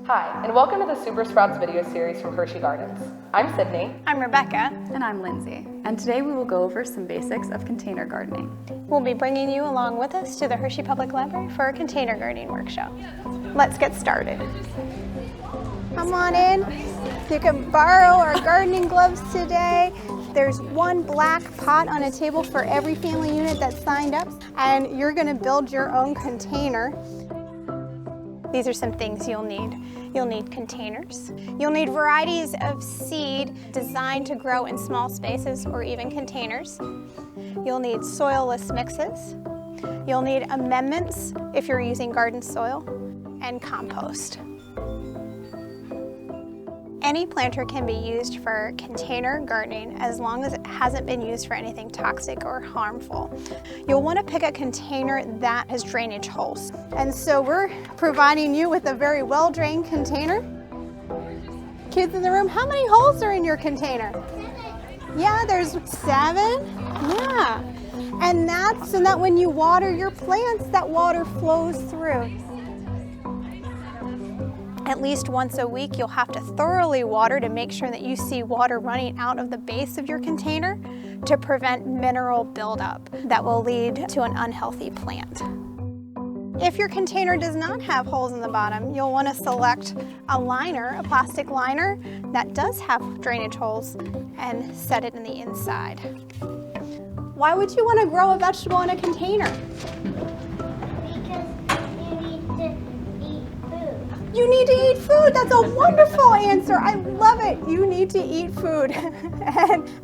Hi, and welcome to the Super Sprouts video series from Hershey Gardens. I'm Sydney. I'm Rebecca. And I'm Lindsay. And today we will go over some basics of container gardening. We'll be bringing you along with us to the Hershey Public Library for a container gardening workshop. Let's get started. Come on in. You can borrow our gardening gloves today. There's one black pot on a table for every family unit that's signed up, and you're going to build your own container. These are some things you'll need. You'll need containers. You'll need varieties of seed designed to grow in small spaces or even containers. You'll need soilless mixes. You'll need amendments if you're using garden soil, and compost. Any planter can be used for container gardening as long as it hasn't been used for anything toxic or harmful. You'll want to pick a container that has drainage holes. And so we're providing you with a very well-drained container. Kids in the room, how many holes are in your container? Yeah, there's 7. Yeah. And that's so that when you water your plants, that water flows through. At least once a week, you'll have to thoroughly water to make sure that you see water running out of the base of your container to prevent mineral buildup that will lead to an unhealthy plant. If your container does not have holes in the bottom, you'll want to select a liner, a plastic liner that does have drainage holes, and set it in the inside. Why would you want to grow a vegetable in a container? You need to eat food. That's a wonderful answer. I love it. You need to eat food.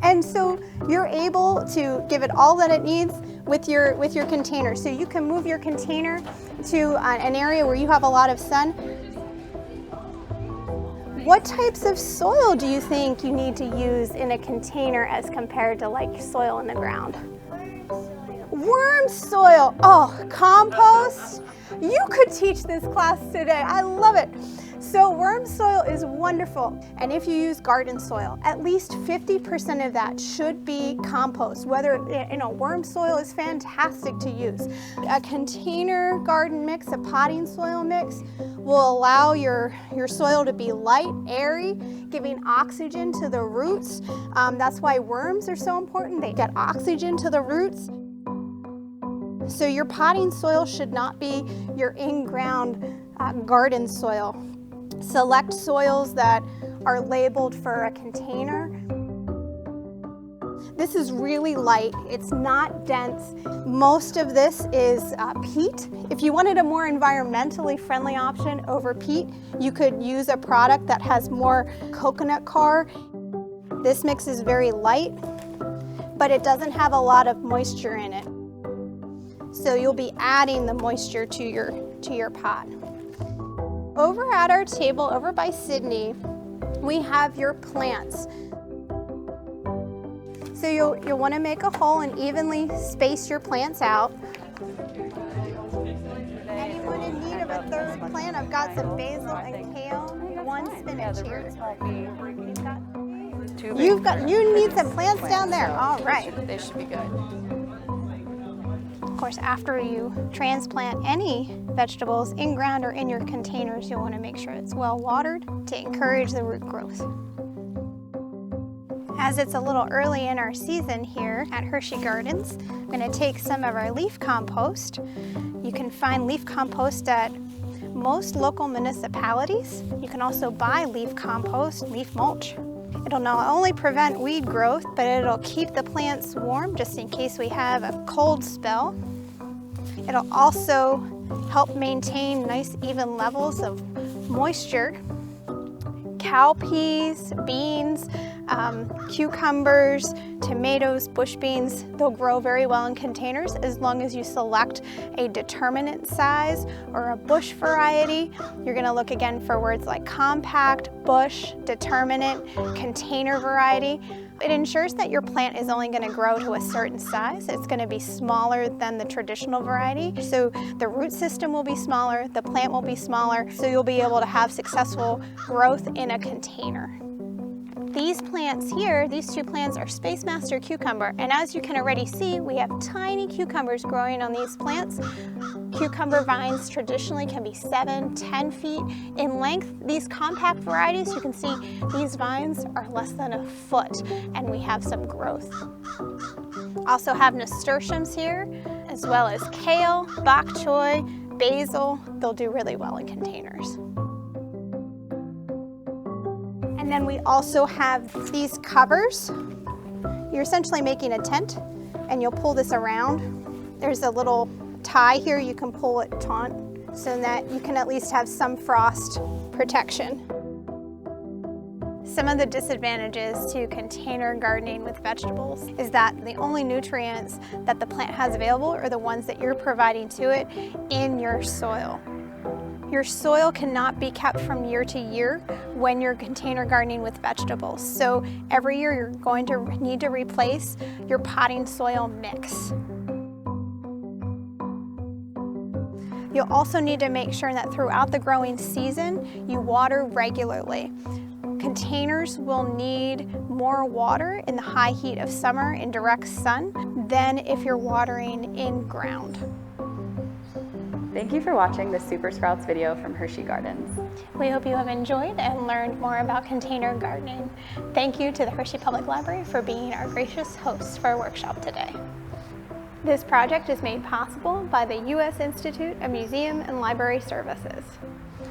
and so you're able to give it all that it needs with your container. So you can move your container to an area where you have a lot of sun. What types of soil do you think you need to use in a container as compared to like soil in the ground? Worm soil. Oh, compost. You could teach this class today. I love it. So worm soil is wonderful. And if you use garden soil, at least 50% of that should be compost. Worm soil is fantastic to use. A container garden mix, a potting soil mix, will allow your soil to be light, airy, giving oxygen to the roots. That's why worms are so important. They get oxygen to the roots. So your potting soil should not be your in-ground garden soil. Select soils that are labeled for a container. This is really light. It's not dense. Most of this is peat. If you wanted a more environmentally friendly option over peat, you could use a product that has more coconut coir. This mix is very light, but it doesn't have a lot of moisture in it. So you'll be adding the moisture to your pot. Over at our table, over by Sydney, we have your plants. So you'll want to make a hole and evenly space your plants out. Anyone in need of a third plant? I've got some basil and kale, 1 spinach here. You need some plants down there. All right. They should be good. Of course, after you transplant any vegetables in ground or in your containers, you'll want to make sure it's well watered to encourage the root growth. As it's a little early in our season here at Hershey Gardens, I'm going to take some of our leaf compost. You can find leaf compost at most local municipalities. You can also buy leaf compost, leaf mulch. It'll not only prevent weed growth, but it'll keep the plants warm just in case we have a cold spell. It'll also help maintain nice even levels of moisture. Cowpeas, beans, cucumbers, tomatoes, bush beans, they'll grow very well in containers as long as you select a determinate size or a bush variety. You're going to look again for words like compact, bush, determinate, container variety. It ensures that your plant is only going to grow to a certain size. It's going to be smaller than the traditional variety. So the root system will be smaller, the plant will be smaller, so you'll be able to have successful growth in a container. These plants here, these 2 plants are Space Master cucumber, and as you can already see, we have tiny cucumbers growing on these plants. Cucumber vines traditionally can be 7, 10 feet in length. These compact varieties, you can see these vines are less than a foot, and we have some growth. Also have nasturtiums here, as well as kale, bok choy, basil. They'll do really well in containers. And then we also have these covers. You're essentially making a tent, and you'll pull this around. There's a little tie here you can pull it taut so that you can at least have some frost protection. Some of the disadvantages to container gardening with vegetables is that the only nutrients that the plant has available are the ones that you're providing to it in your soil. Your soil cannot be kept from year to year when you're container gardening with vegetables. So every year you're going to need to replace your potting soil mix. You'll also need to make sure that throughout the growing season, you water regularly. Containers will need more water in the high heat of summer in direct sun than if you're watering in ground. Thank you for watching this Super Sprouts video from Hershey Gardens. We hope you have enjoyed and learned more about container gardening. Thank you to the Hershey Public Library for being our gracious host for our workshop today. This project is made possible by the U.S. Institute of Museum and Library Services.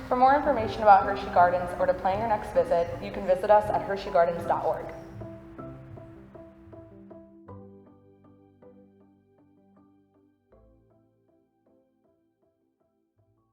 For more information about Hershey Gardens or to plan your next visit, you can visit us at HersheyGardens.org.